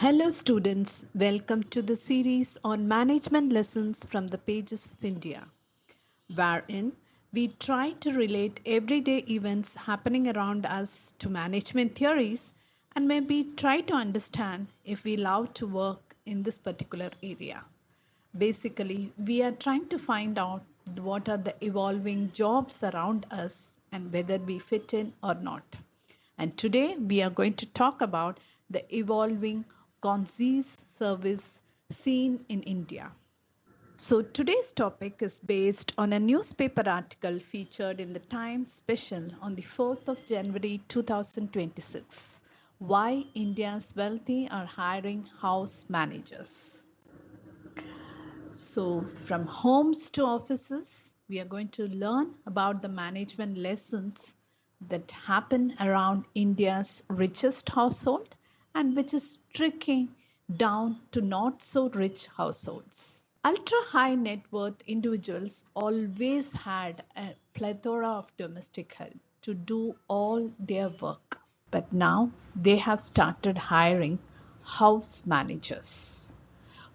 Hello students, welcome to the series on management lessons from the pages of India, wherein we try to relate everyday events happening around us to management theories and maybe try to understand if we love to work in this particular area. Basically, we are trying to find out what are the evolving jobs around us and whether we fit in or not. And today we are going to talk about the evolving concierge service scene in India. So today's topic is based on a newspaper article featured in the Times Special on the 4th of January 2026. Why India's wealthy are hiring house managers. So from homes to offices, we are going to learn about the management lessons that happen around India's richest household and which is trickling down to not so rich households. Ultra high net worth individuals always had a plethora of domestic help to do all their work, but now they have started hiring house managers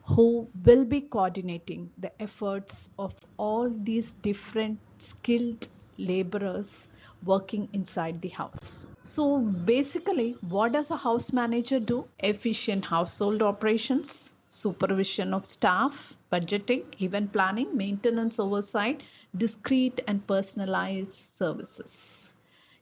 who will be coordinating the efforts of all these different skilled laborers working inside the house. So basically, what does a house manager do? Efficient household operations, supervision of staff, budgeting, event planning, maintenance oversight, discrete and personalized services.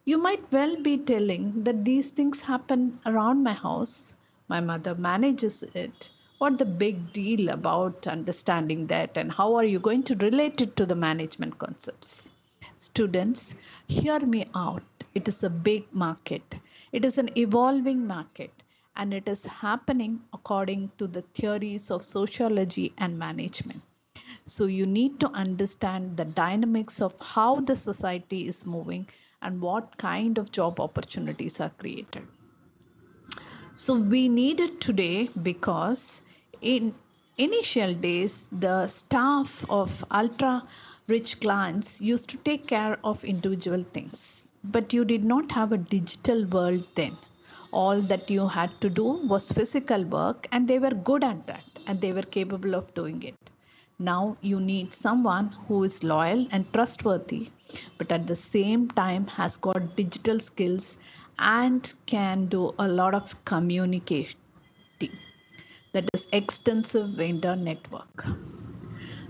You might well be telling that these things happen around my house. My mother manages it. What the big deal about understanding that, and how are you going to relate it to the management concepts? Students, hear me out. It is a big market. It is an evolving market, and it is happening according to the theories of sociology and management. So you need to understand the dynamics of how the society is moving and what kind of job opportunities are created. So we need it today because in initial days, the staff of ultra rich clients used to take care of individual things. But you did not have a digital world then. All that you had to do was physical work, and they were good at that and they were capable of doing it. Now you need someone who is loyal and trustworthy, but at the same time has got digital skills and can do a lot of communicating. That is extensive vendor network.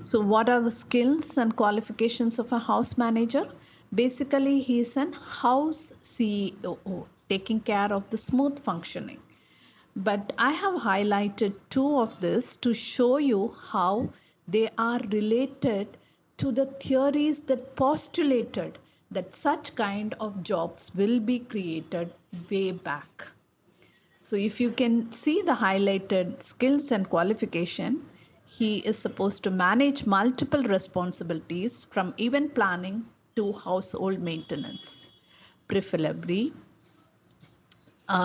So what are the skills and qualifications of a house manager? Basically, he is an house CEO taking care of the smooth functioning. But I have highlighted two of this to show you how they are related to the theories that postulated that such kind of jobs will be created way back. So if you can see the highlighted skills and qualification, he is supposed to manage multiple responsibilities from event planning to household maintenance. Preferably,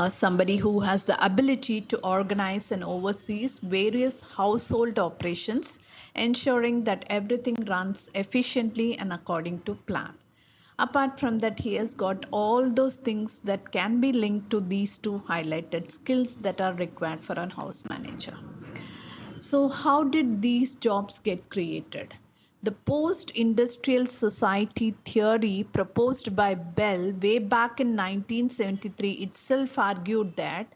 somebody who has the ability to organize and oversees various household operations, ensuring that everything runs efficiently and according to plan. Apart from that, he has got all those things that can be linked to these two highlighted skills that are required for a house manager. So how did these jobs get created? The post-industrial society theory proposed by Bell way back in 1973 itself argued that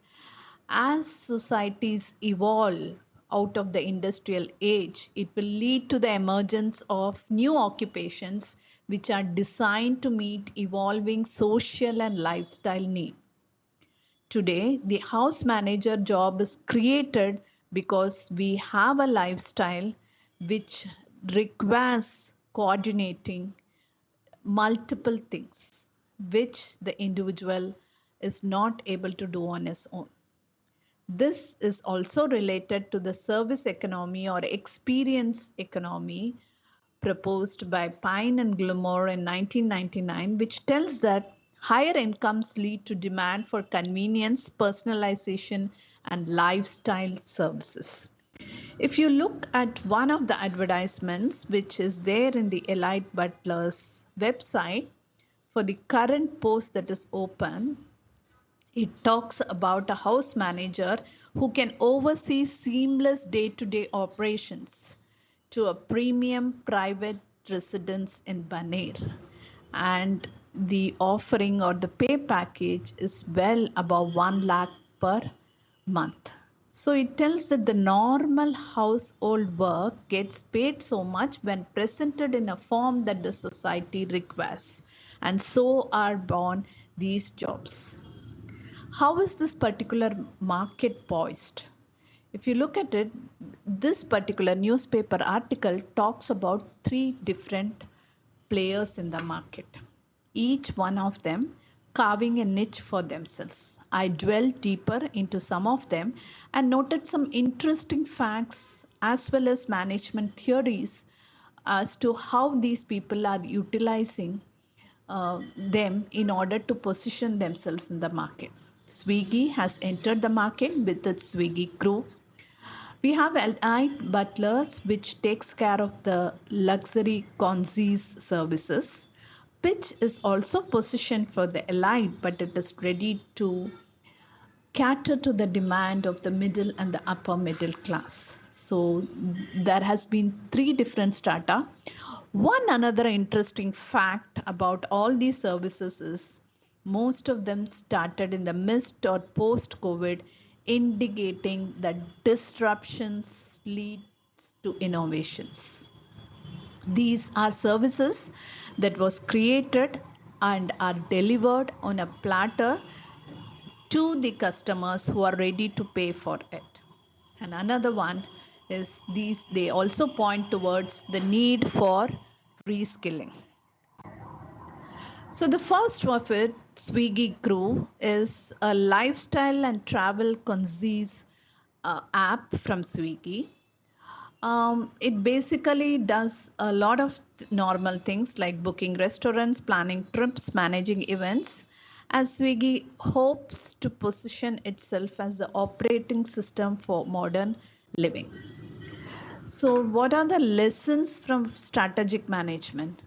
as societies evolve out of the industrial age, it will lead to the emergence of new occupations which are designed to meet evolving social and lifestyle needs. Today, the house manager job is created because we have a lifestyle which requires coordinating multiple things, which the individual is not able to do on his own. This is also related to the service economy or experience economy proposed by Pine and Gilmore in 1999, which tells that higher incomes lead to demand for convenience, personalization, and lifestyle services. If you look at one of the advertisements, which is there in the Elite Butler's website, for the current post that is open, It talks about a house manager who can oversee seamless day-to-day operations to a premium private residence in Baner. And the offering or the pay package is well above 1 lakh per month. So it tells that the normal household work gets paid so much when presented in a form that the society requires. And so are born these jobs. How is this particular market poised? If you look at it, this particular newspaper article talks about three different players in the market, each one of them carving a niche for themselves. I dwelled deeper into some of them and noted some interesting facts as well as management theories as to how these people are utilizing them in order to position themselves in the market. Swiggy has entered the market with its Swiggy crew. We have Elite Butlers, which takes care of the luxury concierge services, which is also positioned for the elite, but it is ready to cater to the demand of the middle and the upper middle class. So there has been three different strata. One another interesting fact about all these services is most of them started in the midst or post COVID, indicating that disruptions leads to innovations. These are services that was created and are delivered on a platter to the customers who are ready to pay for it. And another one is these, they also point towards the need for reskilling. So the first of it, Swiggy Crew, is a lifestyle and travel concierge app from Swiggy. It basically does a lot of normal things like booking restaurants, planning trips, managing events, as Swiggy hopes to position itself as the operating system for modern living. So, what are the lessons from strategic management?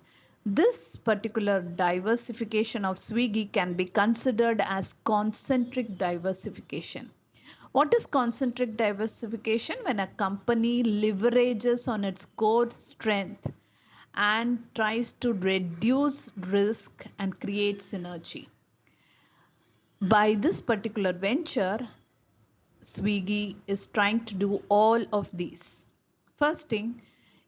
This particular diversification of Swiggy can be considered as concentric diversification. What is concentric diversification? When a company leverages on its core strength and tries to reduce risk and create synergy. By this particular venture, Swiggy is trying to do all of these. First thing,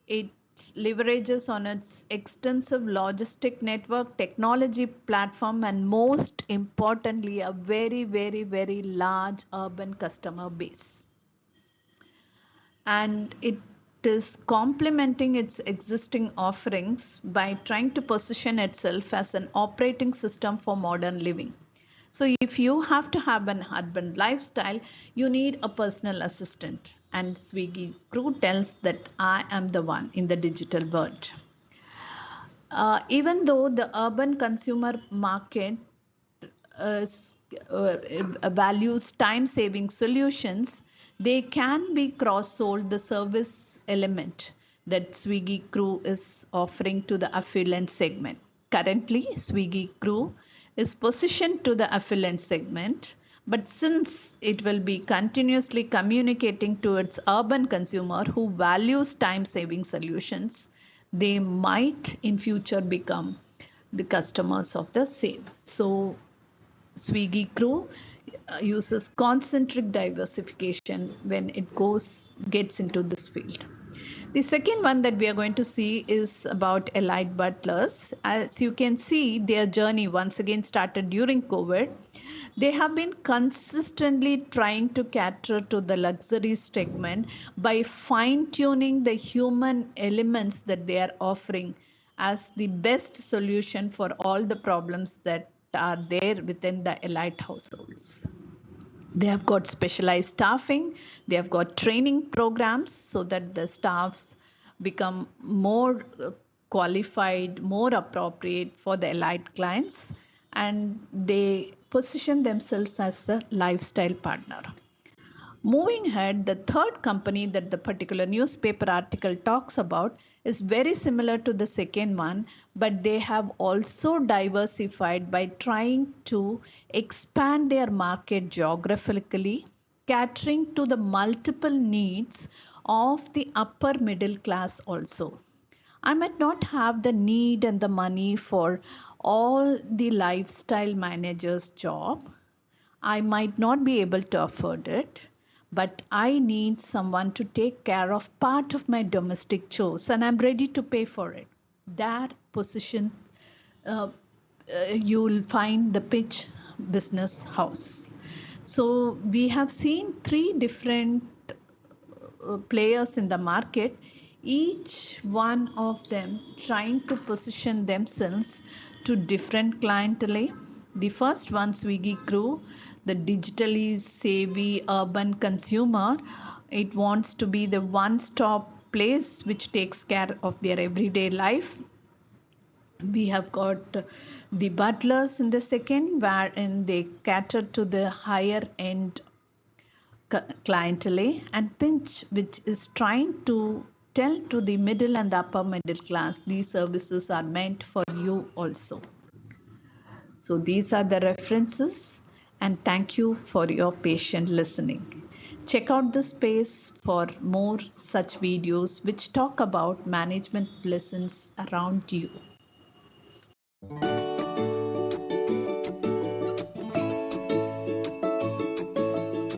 it leverages on its extensive logistic network, technology platform, and most importantly, a very, very, very large urban customer base. And it is complementing its existing offerings by trying to position itself as an operating system for modern living. So if you have to have an urban lifestyle, you need a personal assistant. And Swiggy Crew tells that I am the one in the digital world. Even though the urban consumer market uh, values time-saving solutions, they can be cross-sold the service element that Swiggy Crew is offering to the affluent segment. Currently, Swiggy Crew is positioned to the affluent segment, but since it will be continuously communicating to its urban consumer who values time-saving solutions, they might in future become the customers of the same. So Swiggy Crew uses concentric diversification when it gets into this field. The second one that we are going to see is about Elite Butlers. As you can see, their journey once again started during COVID. They have been consistently trying to cater to the luxury segment by fine-tuning the human elements that they are offering as the best solution for all the problems that are there within the elite households. They have got specialized staffing, they have got training programs so that the staffs become more qualified, more appropriate for the elite clients, and they position themselves as a lifestyle partner. Moving ahead, the third company that the particular newspaper article talks about is very similar to the second one, but they have also diversified by trying to expand their market geographically, catering to the multiple needs of the upper middle class also. I might not have the need and the money for all the lifestyle manager's job. I might not be able to afford it, but I need someone to take care of part of my domestic chores and I'm ready to pay for it. That position, uh, you'll find the pitch business house. So we have seen three different players in the market, each one of them trying to position themselves to different clientele. The first one, Swiggy Crew, the digitally savvy urban consumer, it wants to be the one stop place which takes care of their everyday life. We have got the butlers in the second, wherein they cater to the higher end clientele, and pinch, which is trying to tell to the middle and the upper middle class these services are meant for you also. So these are the references, and thank you for your patient listening. Check out the space for more such videos which talk about management lessons around you.